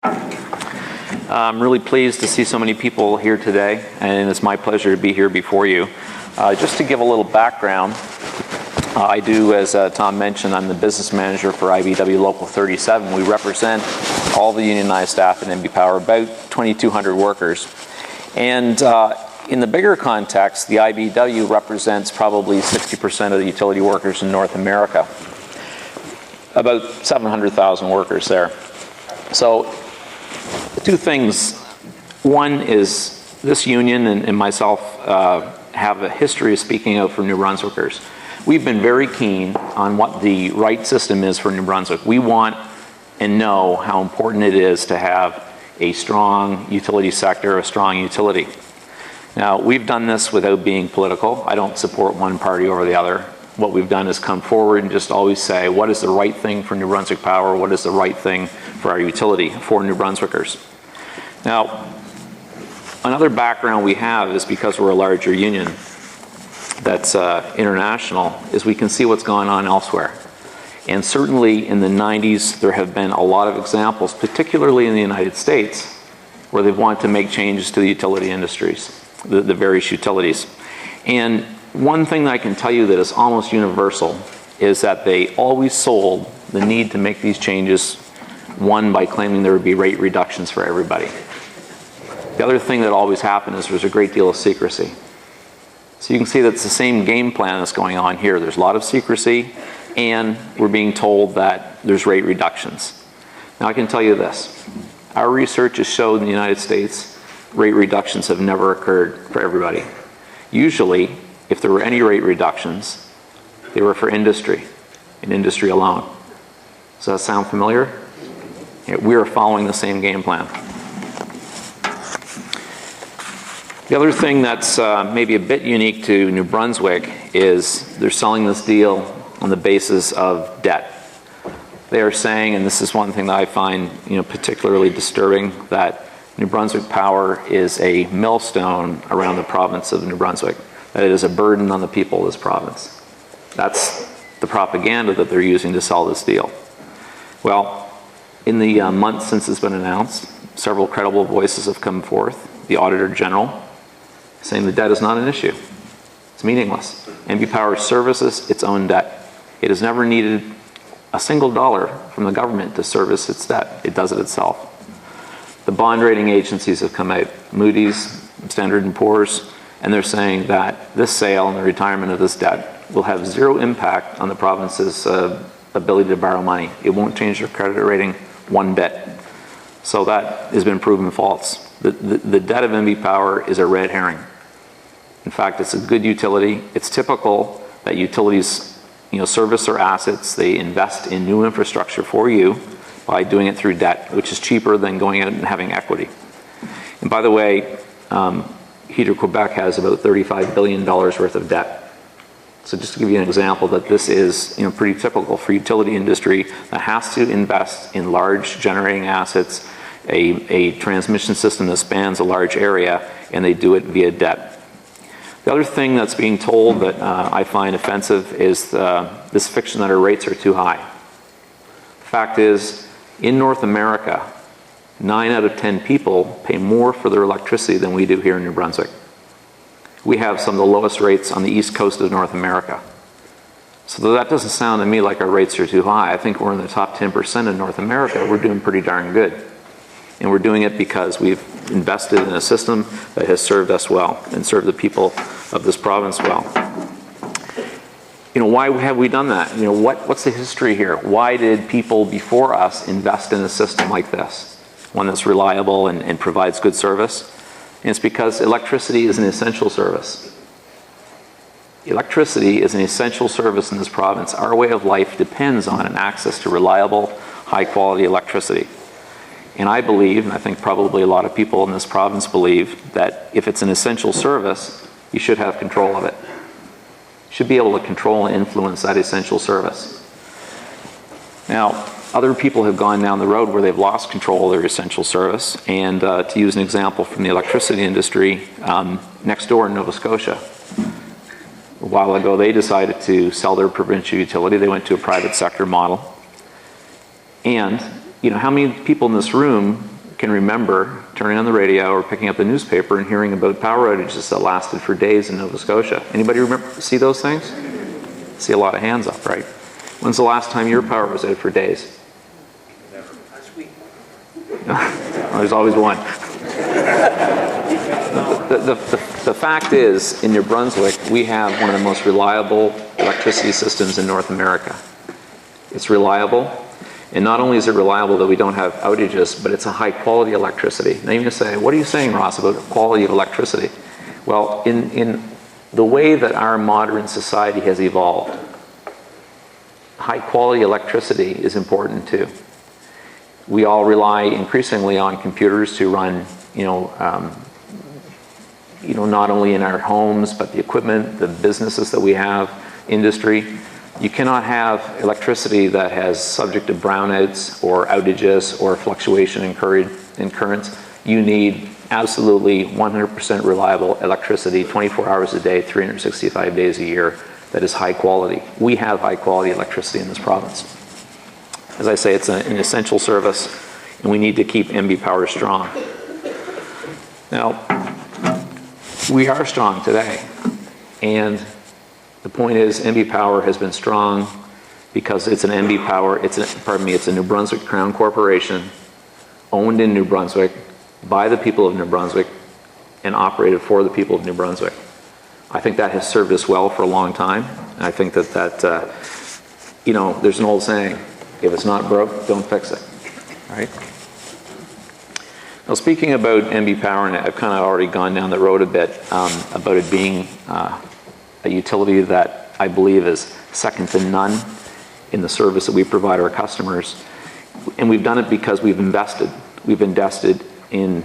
I'm really pleased to see so many people here today, and it's my pleasure to be here before you. Just to give a little background, I do, as Tom mentioned, I'm the business manager for IBEW Local 37. We represent all the unionized staff at NB Power, about 2,200 workers. And in the bigger context, the IBEW represents probably 60% of the utility workers in North America, about 700,000 workers there. So two things. One is this union and myself have a history of speaking out for New Brunswickers. We've been very keen on what the right system is for New Brunswick. We want and know how important it is to have a strong utility sector, a strong utility. Now, we've done this without being political. I don't support one party over the other. What we've done is come forward and just always say, what is the right thing for New Brunswick Power? What is the right thing for our utility, for New Brunswickers? Now, another background we have is because we're a larger union that's international, is we can see what's going on elsewhere. And certainly in the 90s, there have been a lot of examples, particularly in the United States, where they've wanted to make changes to the utility industries, the various utilities. And one thing that I can tell you that is almost universal is that they always sold the need to make these changes, one, by claiming there would be rate reductions for everybody. The other thing that always happened is there's a great deal of secrecy. So you can see that it's the same game plan that's going on here. There's a lot of secrecy, and we're being told that there's rate reductions. Now I can tell you this. Our research has showed in the United States rate reductions have never occurred for everybody. Usually, if there were any rate reductions, they were for industry, and industry alone. Does that sound familiar? Yeah, we are following the same game plan. The other thing that's maybe a bit unique to New Brunswick is they're selling this deal on the basis of debt. They are saying, and this is one thing that I find particularly disturbing, that New Brunswick Power is a millstone around the province of New Brunswick, that it is a burden on the people of this province. That's the propaganda that they're using to sell this deal. Well, in the months since it's been announced, several credible voices have come forth. The Auditor General saying the debt is not an issue. It's meaningless. NB Power services its own debt. It has never needed a single dollar from the government to service its debt. It does it itself. The bond rating agencies have come out, Moody's, Standard & Poor's, and they're saying that this sale and the retirement of this debt will have zero impact on the province's ability to borrow money. It won't change their credit rating one bit. So that has been proven false. The debt of NB Power is a red herring. In fact, it's a good utility. It's typical that utilities service their assets. They invest in new infrastructure for you by doing it through debt, which is cheaper than going out and having equity. And by the way, Hydro-Quebec has about $35 billion worth of debt. So just to give you an example that this is pretty typical for utility industry that has to invest in large generating assets, a transmission system that spans a large area, and they do it via debt. The other thing that's being told that I find offensive is this fiction that our rates are too high. The fact is, in North America, 9 out of 10 people pay more for their electricity than we do here in New Brunswick. We have some of the lowest rates on the east coast of North America. So that doesn't sound to me like our rates are too high. I think we're in the top 10% in North America. We're doing pretty darn good. And we're doing it because we've invested in a system that has served us well and served the people of this province well. Why have we done that? What's the history here? Why did people before us invest in a system like this? One that's reliable and provides good service? And it's because electricity is an essential service. Electricity is an essential service in this province. Our way of life depends on an access to reliable, high-quality electricity. And I believe, and I think probably a lot of people in this province believe, that if it's an essential service, you should have control of it. You should be able to control and influence that essential service. Now, other people have gone down the road where they've lost control of their essential service. And to use an example from the electricity industry, next door in Nova Scotia, a while ago they decided to sell their provincial utility. They went to a private sector model. And how many people in this room can remember turning on the radio or picking up the newspaper and hearing about power outages that lasted for days in Nova Scotia. Anybody see those things? See a lot of hands up, right? When's the last time your power was out for days? Never. Last week. Well, there's always one. The fact is, in New Brunswick, we have one of the most reliable electricity systems in North America. It's reliable, and not only is it reliable that we don't have outages, but it's a high quality electricity. Now you're going to say, what are you saying, Ross, about quality of electricity? Well, in the way that our modern society has evolved, high quality electricity is important too. We all rely increasingly on computers to run, not only in our homes, but the equipment, the businesses that we have, industry. You cannot have electricity that has subject to brownouts or outages or fluctuation in currents. You need absolutely 100% reliable electricity 24 hours a day, 365 days a year that is high quality. We have high quality electricity in this province. As I say, it's an essential service, and we need to keep NB Power strong. Now, we are strong today, and the point is NB Power has been strong because it's an NB Power, it's a New Brunswick Crown Corporation, owned in New Brunswick, by the people of New Brunswick, and operated for the people of New Brunswick. I think that has served us well for a long time, and I think that there's an old saying, if it's not broke, don't fix it, right? Now, speaking about NB Power, and I've kind of already gone down the road a bit about it being a utility that I believe is second to none in the service that we provide our customers. And we've done it because we've invested. We've invested in,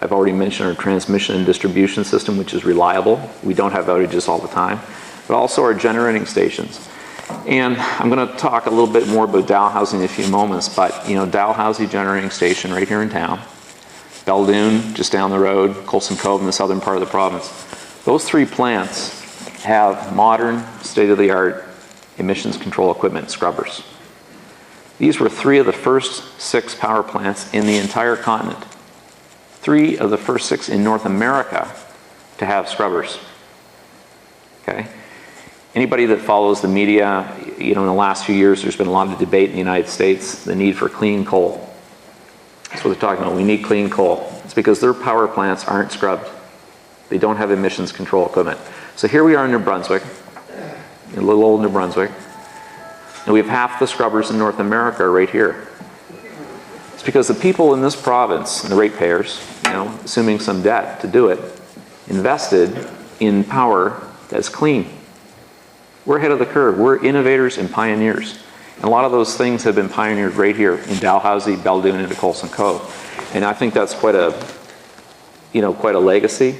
I've already mentioned our transmission and distribution system, which is reliable. We don't have outages all the time, but also our generating stations. And I'm going to talk a little bit more about Dalhousie in a few moments, but Dalhousie generating station right here in town, Beldoon just down the road, Coulson Cove in the southern part of the province. Those three plants have modern, state-of-the-art emissions control equipment, scrubbers. These were 3 of the first 6 power plants in the entire continent. 3 of the first 6 in North America to have scrubbers. Okay? Anybody that follows the media, in the last few years, there's been a lot of debate in the United States, the need for clean coal. That's what they're talking about. We need clean coal. It's because their power plants aren't scrubbed. They don't have emissions control equipment. So here we are in New Brunswick, in little old New Brunswick, and we have half the scrubbers in North America right here. It's because the people in this province, and the ratepayers, assuming some debt to do it, invested in power that's clean. We're ahead of the curve. We're innovators and pioneers. And a lot of those things have been pioneered right here in Dalhousie, Beldoon, and Coulson Cove. And I think that's quite a legacy.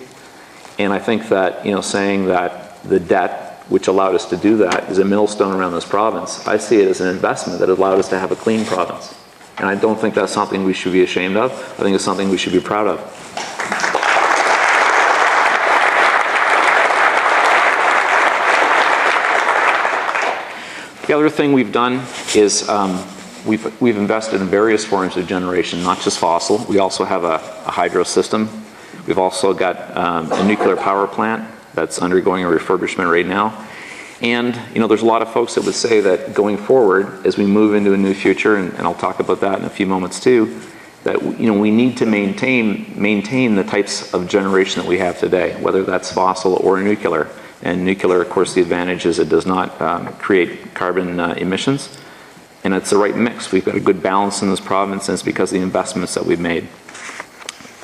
And I think that, saying that the debt which allowed us to do that is a millstone around this province, I see it as an investment that allowed us to have a clean province. And I don't think that's something we should be ashamed of. I think it's something we should be proud of. The other thing we've done is we've invested in various forms of generation, not just fossil. We also have a hydro system. We've also got a nuclear power plant that's undergoing a refurbishment right now. And there's a lot of folks that would say that going forward, as we move into a new future, and I'll talk about that in a few moments too, that we need to maintain the types of generation that we have today, whether that's fossil or nuclear. And nuclear, of course, the advantage is it does not create carbon emissions, and it's the right mix. We've got a good balance in this province, and it's because of the investments that we've made.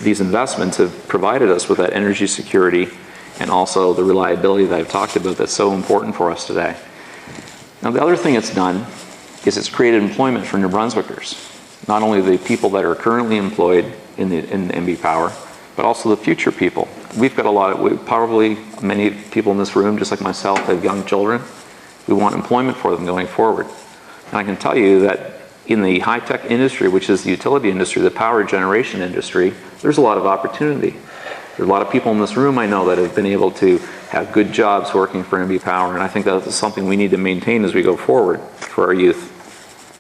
These investments have provided us with that energy security and also the reliability that I've talked about that's so important for us today. Now, the other thing it's done is it's created employment for New Brunswickers, not only the people that are currently employed in NB Power, but also the future people. We've got probably many people in this room, just like myself, have young children. We want employment for them going forward. And I can tell you that in the high-tech industry, which is the utility industry, the power generation industry, there's a lot of opportunity. There are a lot of people in this room I know that have been able to have good jobs working for NB Power, and I think that's something we need to maintain as we go forward for our youth.